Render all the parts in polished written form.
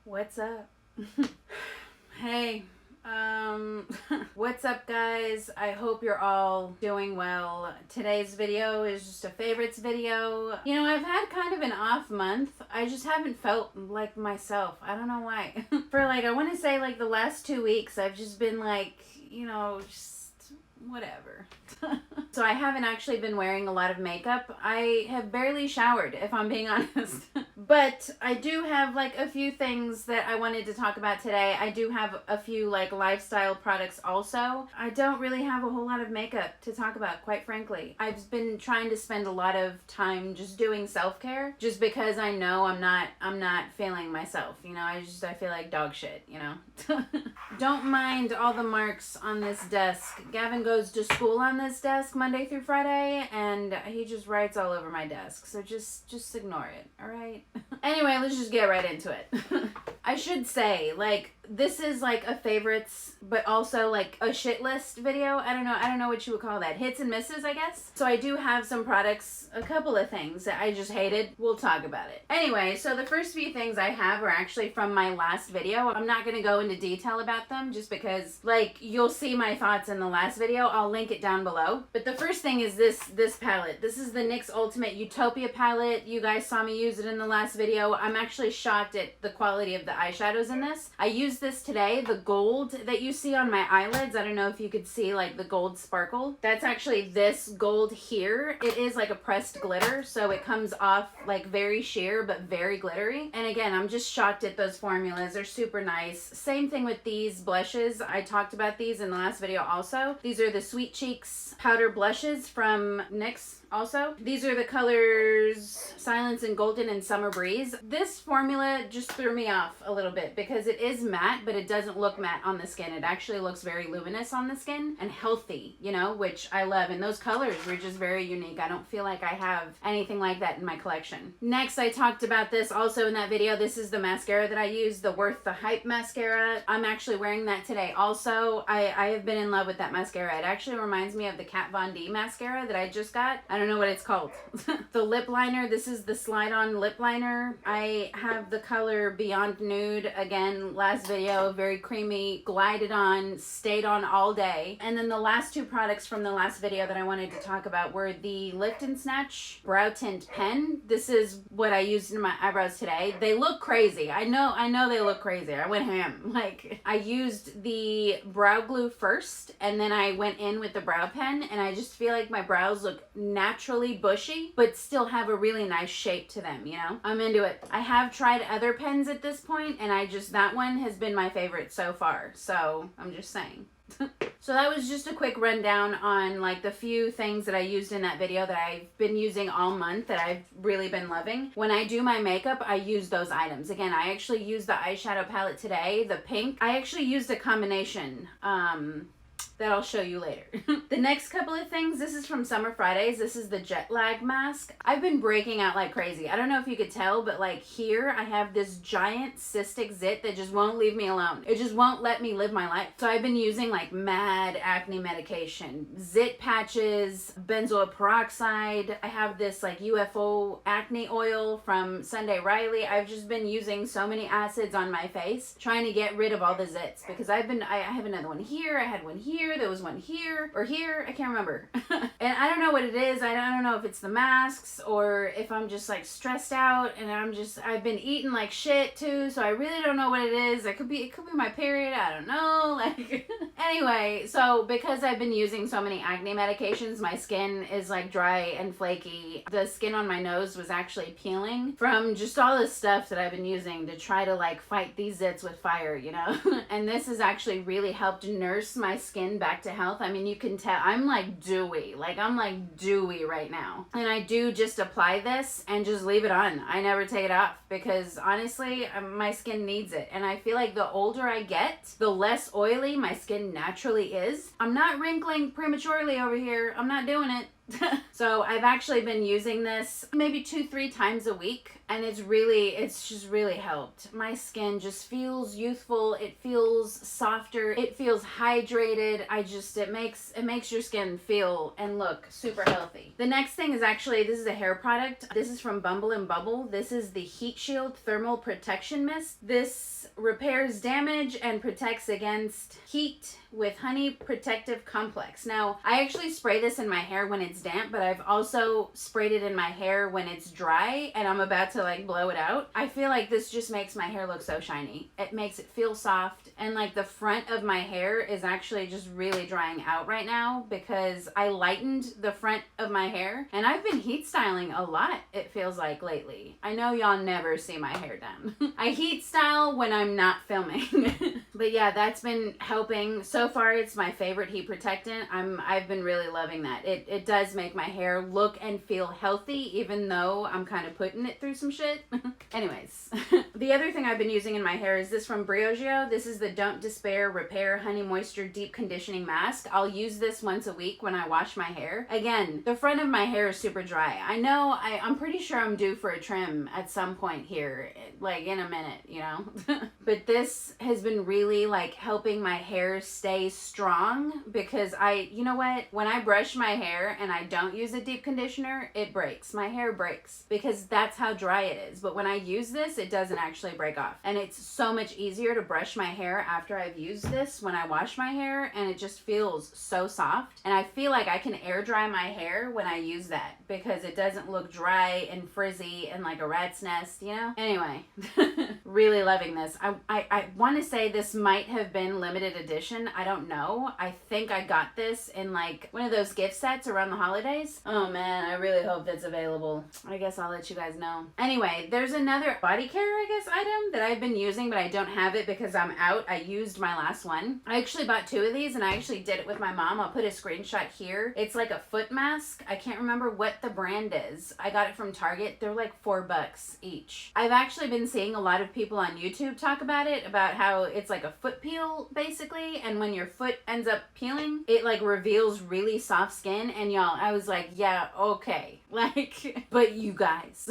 What's up? Hey, what's up, guys? I hope you're all doing well. Today's video is just a favorites video. You know, I've had kind of an off month. I just haven't felt like myself. I don't know why. For like, I want to say like the last 2 weeks, I've just been like, you know, just whatever. So I haven't actually been wearing a lot of makeup. I have barely showered, if I'm being honest. But I do have like a few things that I wanted to talk about today. I do have a few like lifestyle products also. I don't really have a whole lot of makeup to talk about, quite frankly. I've been trying to spend a lot of time just doing self-care just because I know I'm not feeling myself, you know. I feel like dog shit, you know. Don't mind all the marks on this desk. Gavin goes to school on this desk Monday through Friday, and he just writes all over my desk, so just ignore it, all right? Anyway, let's just get right into it. I should say, like, this is like a favorites, but also like a shit list video. I don't know what you would call that. Hits and misses, I guess. So I do have some products, a couple of things that I just hated. We'll talk about it. Anyway, so the first few things I have are actually from my last video. I'm not going to go into detail about them just because, like, you'll see my thoughts in the last video. I'll link it down below. But the first thing is this palette. This is the NYX Ultimate Utopia palette. You guys saw me use it in the last video. I'm actually shocked at the quality of the eyeshadows in this. I used this today. The gold that you see on my eyelids, I don't know if you could see like the gold sparkle. That's actually this gold here. It is like a pressed glitter, so it comes off like very sheer but very glittery. And again, I'm just shocked at those formulas. They're super nice. Same thing with these blushes. I talked about these in the last video also. These are the Sweet Cheeks powder blushes from NYX. Also, these are the colors Silence and Golden and Summer Breeze. This formula just threw me off a little bit because it is matte, but it doesn't look matte on the skin. It actually looks very luminous on the skin and healthy, you know, which I love. And those colors were just very unique. I don't feel like I have anything like that in my collection. Next, I talked about this also in that video. This is the mascara that I use, the Worth the Hype mascara. I'm actually wearing that today also. I have been in love with that mascara. It actually reminds me of the Kat Von D mascara that I just got. I don't know what it's called. The lip liner, this is the slide-on lip liner. I have the color Beyond Nude. Again, last video, very creamy, glided on, stayed on all day. And then the last two products from the last video that I wanted to talk about were the Lift and Snatch Brow Tint Pen. This is what I used in my eyebrows today. They look crazy. I know they look crazy. I went ham. Like, I used the brow glue first, and then I went in with the brow pen, and I just feel like my brows look naturally bushy, but still have a really nice shape to them, you know? I'm into it. I have tried other pens at this point, and that one has been my favorite so far, so I'm just saying. So that was just a quick rundown on like the few things that I used in that video that I've been using all month that I've really been loving. When I do my makeup, I use those items. Again, I actually used the eyeshadow palette today, the pink. I actually used a combination that I'll show you later. The next couple of things, this is from Summer Fridays. This is the Jet Lag mask. I've been breaking out like crazy. I don't know if you could tell, but like here I have this giant cystic zit that just won't leave me alone. It just won't let me live my life. So I've been using like mad acne medication, zit patches, benzoyl peroxide. I have this like UFO acne oil from Sunday Riley. I've just been using so many acids on my face trying to get rid of all the zits because I have another one here. I had one here. There was one here or here. I can't remember. And I don't know what it is. I don't know if it's the masks or if I'm just like stressed out and I've been eating like shit too. So I really don't know what it is. It could be my period. I don't know. Like, anyway, so because I've been using so many acne medications, my skin is like dry and flaky. The skin on my nose was actually peeling from just all the stuff that I've been using to try to like fight these zits with fire, you know? And this has actually really helped nurse my skin back to health. I mean, you can tell I'm like dewy. Like, I'm like dewy right now. And I do just apply this and just leave it on. I never take it off because honestly, my skin needs it. And I feel like the older I get, the less oily my skin naturally is. I'm not wrinkling prematurely over here. I'm not doing it. So I've actually been using this maybe 2-3 times a week, and it's just really helped. My skin just feels youthful, it feels softer, it feels hydrated. It makes your skin feel and look super healthy. The next thing is actually, this is a hair product. This is from Bumble and Bubble. This is the Heat Shield Thermal Protection Mist. This repairs damage and protects against heat with honey protective complex. Now, I actually spray this in my hair when it's damp, but I've also sprayed it in my hair when it's dry and I'm about to like blow it out. I feel like this just makes my hair look so shiny. It makes it feel soft, and like the front of my hair is actually just really drying out right now because I lightened the front of my hair, and I've been heat styling a lot, it feels like, lately. I know y'all never see my hair done. I heat style when I'm not filming. But yeah, that's been helping. So far, it's my favorite heat protectant. I've been really loving that. It does make my hair look and feel healthy, even though I'm kind of putting it through some shit. Anyways, the other thing I've been using in my hair is this from Briogeo. This is the Don't Despair Repair Honey Moisture Deep Conditioning Mask. I'll use this once a week when I wash my hair. Again, the front of my hair is super dry. I know, I'm pretty sure I'm due for a trim at some point here, like in a minute, you know? But this has been really like helping my hair stay strong, because you know what? When I brush my hair and I don't use a deep conditioner, it breaks. My hair breaks because that's how dry it is. But when I use this, it doesn't actually break off. And it's so much easier to brush my hair after I've used this when I wash my hair, and it just feels so soft. And I feel like I can air dry my hair when I use that because it doesn't look dry and frizzy and like a rat's nest, you know? Anyway, really loving this. I want to say this might have been limited edition. I don't know. I think I got this in like one of those gift sets around the holidays. Oh man, I really hope that's available. I guess I'll let you guys know. Anyway, there's another body care, I guess, item that I've been using, but I don't have it because I'm out. I used my last one. I actually bought 2 of these, and I actually did it with my mom. I'll put a screenshot here. It's like a foot mask. I can't remember what the brand is. I got it from Target. They're like $4 each. I've actually been seeing a lot of people on YouTube talk about it, about how it's like a foot peel basically, and when your foot ends up peeling, it like reveals really soft skin. And y'all, I was like, yeah, okay, like, but you guys,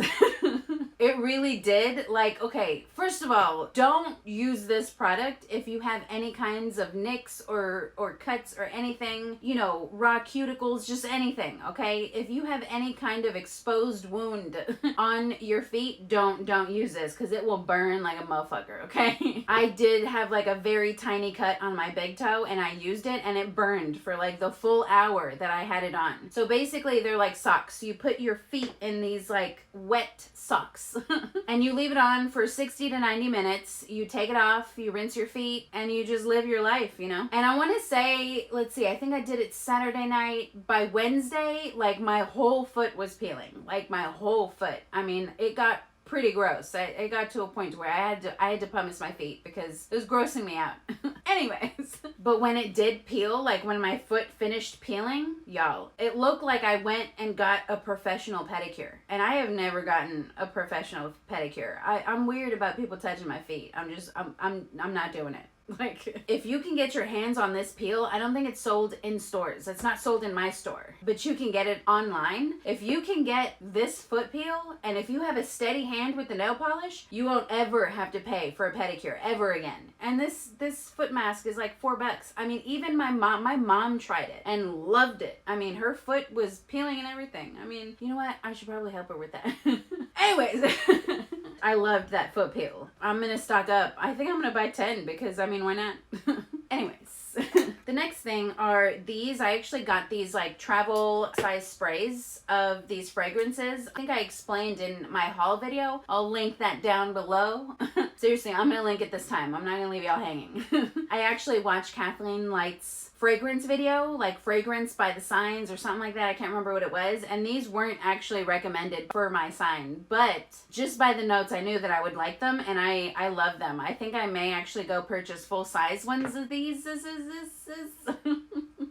it really did. Like, okay, first of all, don't use this product if you have any kinds of nicks or cuts or anything, you know, raw cuticles, just anything, okay? If you have any kind of exposed wound on your feet, don't use this because it will burn like a motherfucker, okay? I did have like a very tiny cut on my big toe, and I used it and it burned for like the full hour that I had it on. So basically they're like socks. You put your feet in these like wet socks and you leave it on for 60 to 90 minutes. You take it off, you rinse your feet, and you just live your life, you know? And I want to say, let's see, I think I did it Saturday night. By Wednesday, like my whole foot was peeling, like my whole foot. I mean, it got pretty gross. It got to a point where I had to pumice my feet because it was grossing me out. Anyways, but when it did peel, like when my foot finished peeling, y'all, it looked like I went and got a professional pedicure. And I have never gotten a professional pedicure. I'm weird about people touching my feet. I'm not doing it. Like, if you can get your hands on this peel, I don't think it's sold in stores. It's not sold in my store, but you can get it online. If you can get this foot peel, and if you have a steady hand with the nail polish, you won't ever have to pay for a pedicure ever again. And this foot mask is like $4. I mean, even my mom tried it and loved it. I mean, her foot was peeling and everything. I mean, you know what? I should probably help her with that. Anyways, I loved that foot peel. I'm gonna stock up. I think I'm gonna buy 10 because, I mean, why not? Anyways, the next thing are these. I actually got these like travel size sprays of these fragrances. I think I explained in my haul video. I'll link that down below. Seriously, I'm gonna link it this time. I'm not gonna leave y'all hanging. I actually watched Kathleen Light's fragrance video, like Fragrance by the Signs or something like that. I can't remember what it was. And these weren't actually recommended for my sign, but just by the notes, I knew that I would like them, and I love them. I think I may actually go purchase full size ones of these.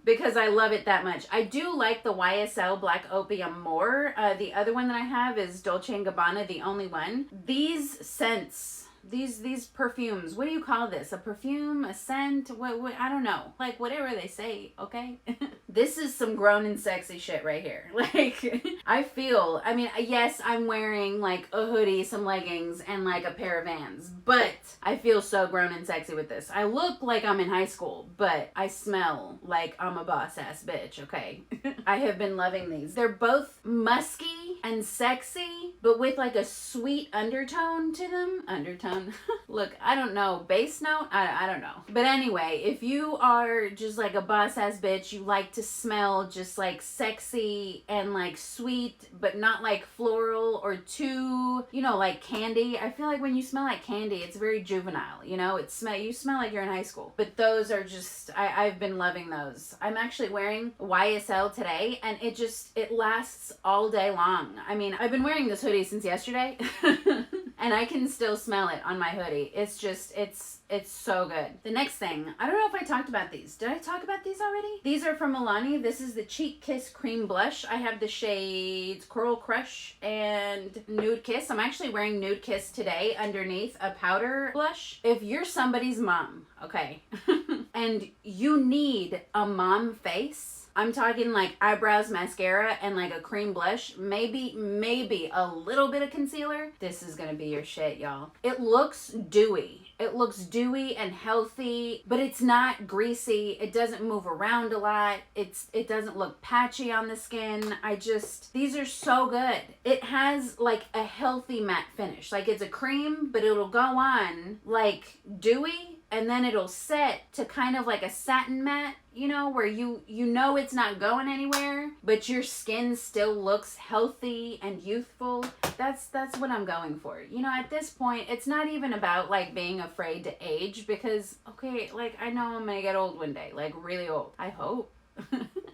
Because I love it that much. I do like the YSL Black Opium more. The other one that I have is Dolce & Gabbana, the only one. These scents these perfumes. What do you call this? A perfume? A scent? What? I don't know. Like, whatever they say, okay? This is some grown and sexy shit right here. Like, I mean, yes, I'm wearing like a hoodie, some leggings, and like a pair of Vans, but I feel so grown and sexy with this. I look like I'm in high school, but I smell like I'm a boss ass bitch, okay? I have been loving these. They're both musky and sexy, but with like a sweet undertone to them. Undertone? Look, I don't know. Bass note? I don't know. But anyway, if you are just like a boss ass bitch, you like to smell just like sexy and like sweet, but not like floral or too, you know, like candy. I feel like when you smell like candy, it's very juvenile, you know? You smell like you're in high school. But those are just, I've been loving those. I'm actually wearing YSL today, and it lasts all day long. I mean, I've been wearing this hoodie since yesterday, and I can still smell it on my hoodie. It's just, it's so good. The next thing, I don't know if I talked about these. Did I talk about these already? These are from Milani. This is the Cheek Kiss Cream Blush. I have the shades Coral Crush and Nude Kiss. I'm actually wearing Nude Kiss today underneath a powder blush. If you're somebody's mom, okay, and you need a mom face, I'm talking like eyebrows, mascara, and like a cream blush, maybe a little bit of concealer, this is gonna be your shit, y'all. It looks dewy. It looks dewy and healthy, but it's not greasy. It doesn't move around a lot. It doesn't look patchy on the skin. These are so good. It has like a healthy matte finish. Like, it's a cream, but it'll go on like dewy, and then it'll set to kind of like a satin matte, you know, where you know it's not going anywhere, but your skin still looks healthy and youthful. That's what I'm going for. You know, at this point, it's not even about like being afraid to age, because, okay, like, I know I'm gonna get old one day, like really old. I hope.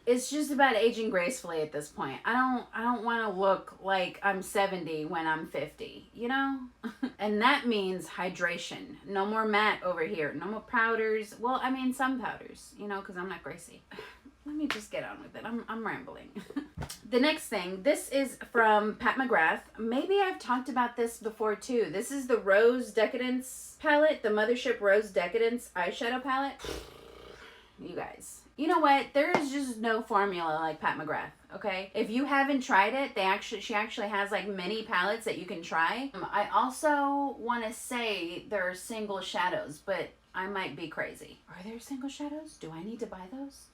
It's just about aging gracefully at this point. I don't want to look like I'm 70 when I'm 50, you know? And that means hydration. No more matte over here. No more powders. Well, I mean, some powders, you know, because I'm not Gracie. Let me just get on with it. I'm rambling. The next thing, this is from Pat McGrath. Maybe I've talked about this before too. This is the Rose Decadence palette, the Mothership Rose Decadence eyeshadow palette. You guys, you know what? There is just no formula like Pat McGrath, okay? If you haven't tried it, she actually has like mini palettes that you can try. I also want to say there are single shadows, but I might be crazy. Are there single shadows? Do I need to buy those?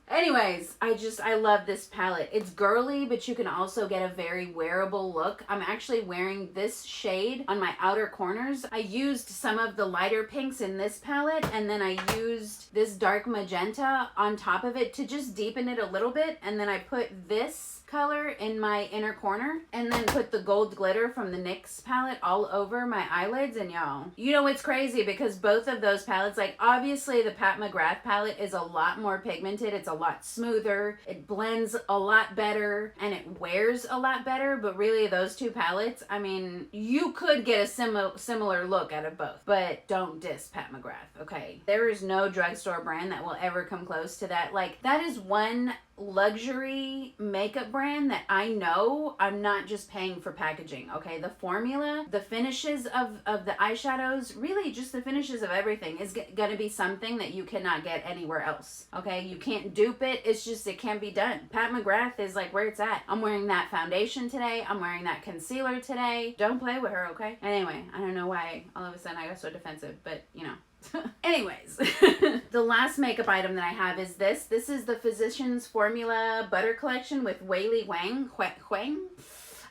Anyways, I love this palette. It's girly, but you can also get a very wearable look. I'm actually wearing this shade on my outer corners. I used some of the lighter pinks in this palette, and then I used this dark magenta on top of it to just deepen it a little bit, and then I put this color in my inner corner, and then put the gold glitter from the NYX palette all over my eyelids. And y'all, you know, it's crazy because both of those palettes, like, obviously the Pat McGrath palette is a lot more pigmented. It's a lot smoother. It blends a lot better, and it wears a lot better. But really, those two palettes, I mean, you could get a similar look out of both, but don't diss Pat McGrath, okay? There is no drugstore brand that will ever come close to that. Like, that is one luxury makeup brand that I know I'm not just paying for packaging, okay? The formula, the finishes of the eyeshadows, really just the finishes of everything is gonna be something that you cannot get anywhere else, okay? You can't dupe it. It's just, it can't be done. Pat McGrath is like where it's at. I'm wearing that foundation today. I'm wearing that concealer today. Don't play with her, okay? Anyway, I don't know why all of a sudden I got so defensive, but you know. Anyways, the last makeup item that I have is this. This is the Physicians Formula Butter Collection with Weylie Hoang.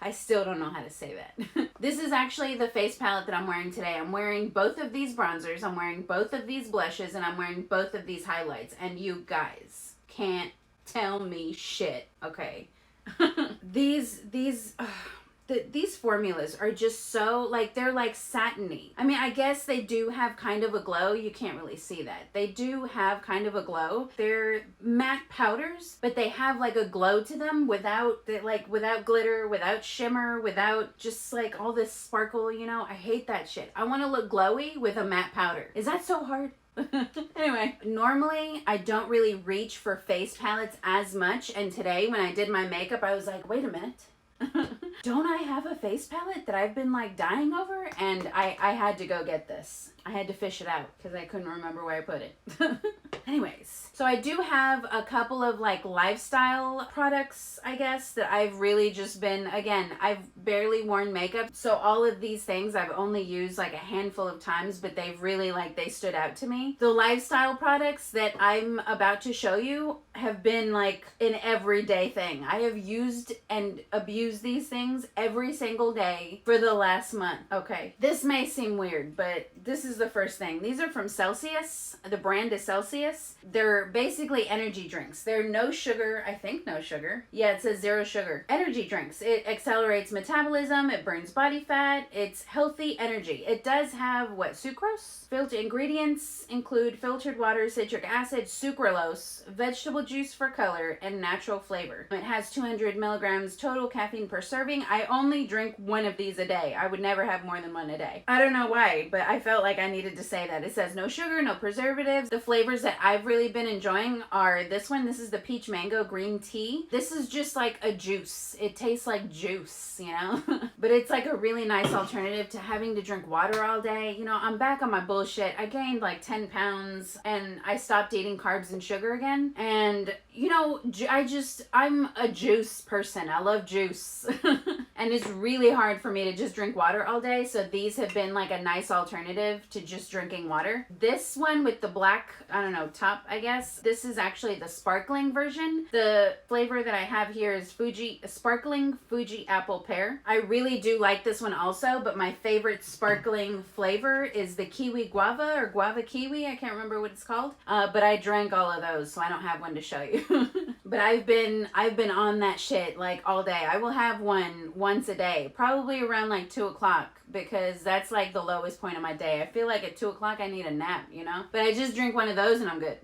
I still don't know how to say that. This is actually the face palette that I'm wearing today. I'm wearing both of these bronzers, I'm wearing both of these blushes, and I'm wearing both of these highlights. And you guys can't tell me shit, okay? These formulas are just so, like, they're like satiny. I mean, I guess they do have kind of a glow. You can't really see that. They do have kind of a glow. They're matte powders, but they have like a glow to them without glitter, without shimmer, without just like all this sparkle, you know? I hate that shit. I want to look glowy with a matte powder. Is that so hard? Anyway, normally I don't really reach for face palettes as much, and today when I did my makeup, I was like, wait a minute. Don't I have a face palette that I've been like dying over? And I had to go get this. I had to fish it out because I couldn't remember where I put it. Anyways, so I do have a couple of like lifestyle products, I guess, that I've really just been, again, I've barely worn makeup. So all of these things I've only used like a handful of times, but they've really like, they stood out to me. The lifestyle products that I'm about to show you have been like an everyday thing. I have used and abused these things every single day for the last month. Okay, this may seem weird, but this is the first thing. These are from Celsius. The brand is Celsius. They're basically energy drinks. They're no sugar. I think no sugar. Yeah, it says 0 sugar. Energy drinks. It accelerates metabolism. It burns body fat. It's healthy energy. It does have what? Sucrose? Filtered ingredients include filtered water, citric acid, sucralose, vegetable juice for color, and natural flavor. It has 200 milligrams total caffeine per serving. I only drink one of these a day. I would never have more than one a day. I don't know why, but I felt like I needed to say that. It says no sugar, no preservatives. The flavors that I've really been enjoying are this one. This is the peach mango green tea. This is just like a juice. It tastes like juice, you know? But it's like a really nice alternative to having to drink water all day. You know, I'm back on my bullshit. I gained like 10 pounds and I stopped eating carbs and sugar again. And, you know, I'm a juice person. I love juice. And it's really hard for me to just drink water all day. So these have been like a nice alternative to just drinking water. This one with the black, I don't know, top, I guess. This is actually the sparkling version. The flavor that I have here is sparkling Fuji apple pear. I really do like this one also, but my favorite sparkling flavor is the kiwi guava or guava kiwi. I can't remember what it's called. But I drank all of those, so I don't have one to show you. But I've been on that shit like all day. I will have one once a day, probably around like 2 o'clock, because that's like the lowest point of my day. I feel like at 2 o'clock I need a nap, you know? But I just drink one of those and I'm good.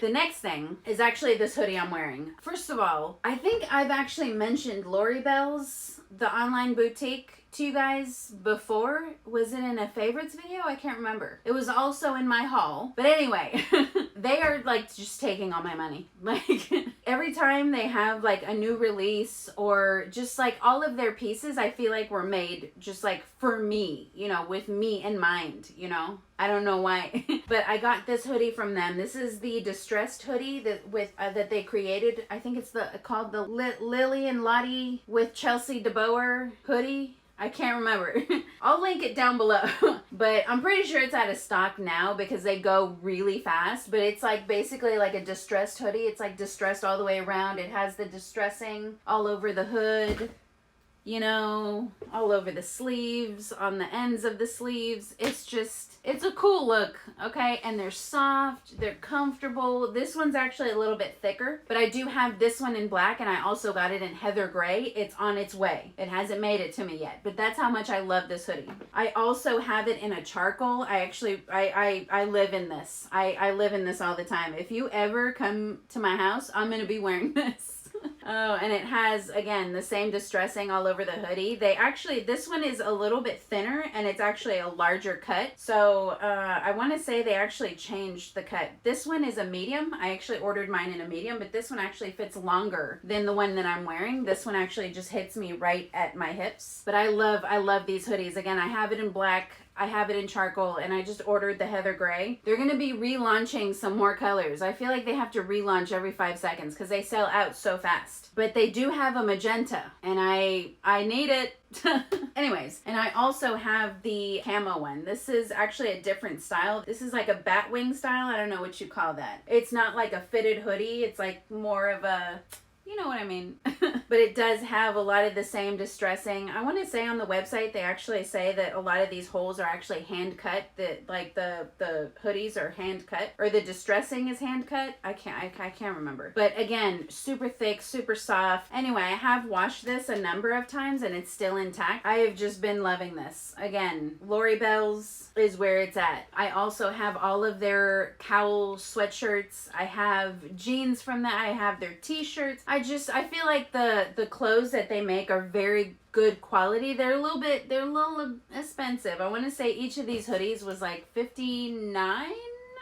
The next thing is actually this hoodie I'm wearing. First of all, I think I've actually mentioned Lori Bell's, the online boutique, to you guys before. Was it in a favorites video? I can't remember. It was also in my haul. But anyway, they are like just taking all my money. Like every time they have like a new release or just like all of their pieces, I feel like were made just like for me, you know, with me in mind, you know? I don't know why, but I got this hoodie from them. This is the distressed hoodie that they created. I think it's called the Lily and Lottie with Chelsea DeBoer hoodie. I can't remember. I'll link it down below. But I'm pretty sure it's out of stock now because they go really fast. But it's like basically like a distressed hoodie. It's like distressed all the way around. It has the distressing all over the hood, you know, all over the sleeves, on the ends of the sleeves. It's a cool look, okay? And they're soft, they're comfortable. This one's actually a little bit thicker, but I do have this one in black, and I also got it in heather gray. It's on its way. It hasn't made it to me yet, but that's how much I love this hoodie. I also have it in a charcoal. I live in this. I live in this all the time. If you ever come to my house, I'm gonna be wearing this. Oh, and it has, again, the same distressing all over the hoodie. This one is a little bit thinner, and it's actually a larger cut. So, I want to say they actually changed the cut. This one is a medium. I actually ordered mine in a medium, but this one actually fits longer than the one that I'm wearing. This one actually just hits me right at my hips. But I love these hoodies. Again, I have it in black. I have it in charcoal, and I just ordered the heather gray. They're going to be relaunching some more colors. I feel like they have to relaunch every 5 seconds because they sell out so fast. But they do have a magenta, and I need it. Anyways, and I also have the camo one. This is actually a different style. This is like a bat wing style. I don't know what you call that. It's not like a fitted hoodie. It's like more of a... You know what I mean. But it does have a lot of the same distressing. I want to say on the website they actually say that a lot of these holes are actually hand cut. That like the hoodies are hand cut, or the distressing is hand cut. I can't remember. But again, super thick, super soft. Anyway, I have washed this a number of times and it's still intact. I have just been loving this. Again, Lori Bell's is where it's at. I also have all of their cowl sweatshirts. I have jeans from that. I have their t-shirts. I feel like the clothes that they make are very good quality. They're a little expensive. I want to say each of these hoodies was like $59, I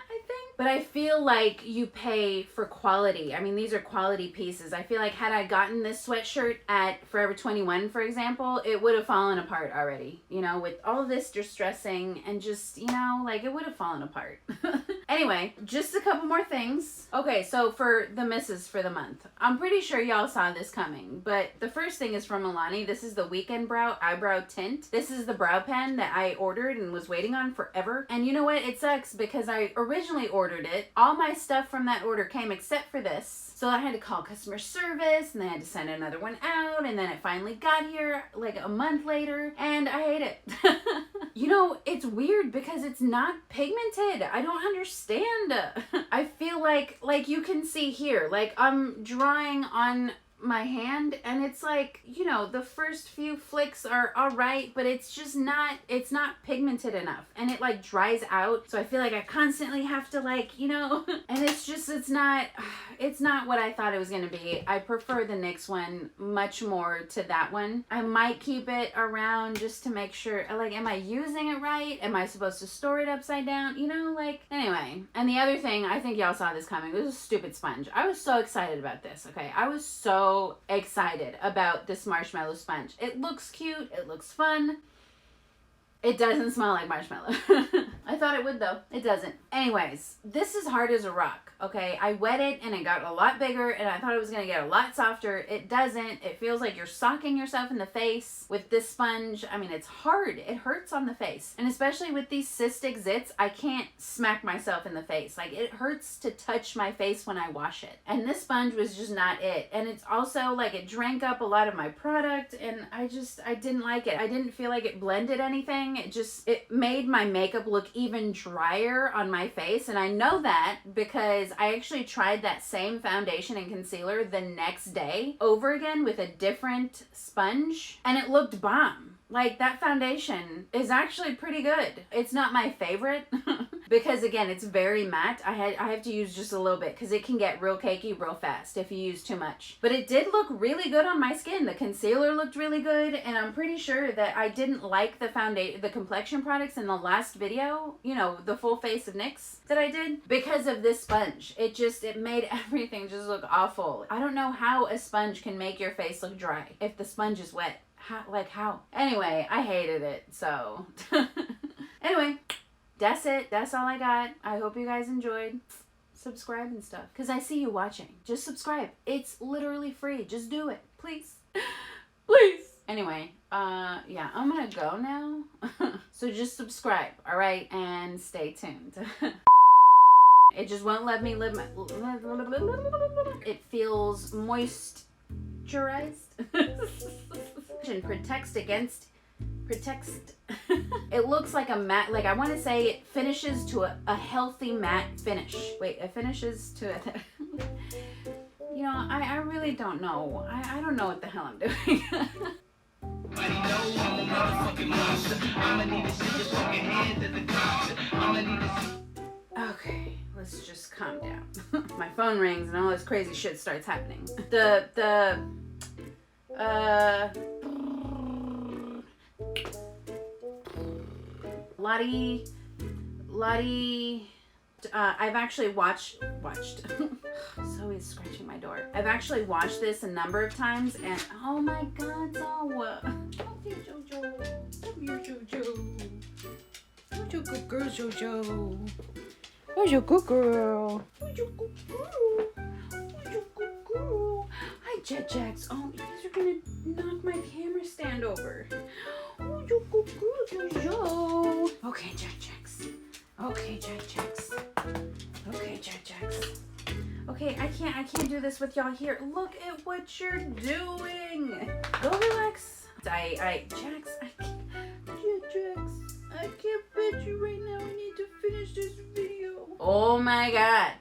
think. But I feel like you pay for quality. I mean, these are quality pieces. I feel like had I gotten this sweatshirt at Forever 21, for example, it would have fallen apart already. You know, with all of this distressing and just, you know, like it would have fallen apart. Anyway, just a couple more things. Okay, so for the misses for the month. I'm pretty sure y'all saw this coming, but the first thing is from Milani. This is the Weekend Brow Eyebrow Tint. This is the brow pen that I ordered and was waiting on forever. And you know what? It sucks because I originally ordered it. All my stuff from that order came except for this. So I had to call customer service and they had to send another one out, and then it finally got here like a month later and I hate it. You know, it's weird because it's not pigmented. I don't understand. I feel like you can see here, like I'm drawing on my hand and it's like, you know, the first few flicks are all right, but it's just not, it's not pigmented enough and it like dries out. So I feel like I constantly have to like, you know, and it's just, it's not what I thought it was going to be. I prefer the NYX one much more to that one. I might keep it around just to make sure, like, am I using it right? Am I supposed to store it upside down? You know, like, anyway. And the other thing, I think y'all saw this coming. This is a stupid sponge. I was so excited about this, okay? I was so excited about this Marshmallow Sponge. It looks cute. It looks fun. It doesn't smell like marshmallow. I thought it would though. It doesn't. Anyways, this is hard as a rock, okay? I wet it and it got a lot bigger and I thought it was gonna get a lot softer. It doesn't. It feels like you're socking yourself in the face with this sponge. I mean, it's hard. It hurts on the face. And especially with these cystic zits, I can't smack myself in the face. Like, it hurts to touch my face when I wash it. And this sponge was just not it. And it's also like it drank up a lot of my product and I didn't like it. I didn't feel like it blended anything. It made my makeup look even drier on my face, and I know that because I actually tried that same foundation and concealer the next day over again with a different sponge and it looked bomb. Like, that foundation is actually pretty good. It's not my favorite because, again, it's very matte. I have to use just a little bit because it can get real cakey real fast if you use too much. But it did look really good on my skin. The concealer looked really good, and I'm pretty sure that I didn't like the complexion products in the last video, you know, the full face of NYX that I did, because of this sponge. It made everything just look awful. I don't know how a sponge can make your face look dry if the sponge is wet. How? Anyway, I hated it, so. Anyway, that's it. That's all I got. I hope you guys enjoyed. Subscribe and stuff, because I see you watching. Just subscribe. It's literally free. Just do it. Please. Please. Anyway, yeah, I'm gonna go now. So just subscribe, all right? And stay tuned. It just won't let me live my... It feels moisturized. And protects. It looks like a matte, like I want to say it finishes to a healthy matte finish. Wait, it finishes to a... You know, I really don't know. I don't know what the hell I'm doing. Okay, let's just calm down. My phone rings and all this crazy shit starts happening. Lottie, I've actually watched, Zoe's scratching my door. I've actually watched this a number of times and, oh my god, Zoe. Love you, Jojo. Love you, Jojo. Who's your good girl, Jojo? Who's your good girl? Who's your good girl? Who's your good girl? Hi, Jet Jacks. Oh, you guys are gonna knock my camera stand over. Oh, you good girl, Jojo. Okay, Jet Jacks. Okay, Jet Jacks. Okay, Jet Jacks. Okay, I can't do this with y'all here. Look at what you're doing. Go relax. Jax, I can't bet you right now. I need to finish this video. Oh my god.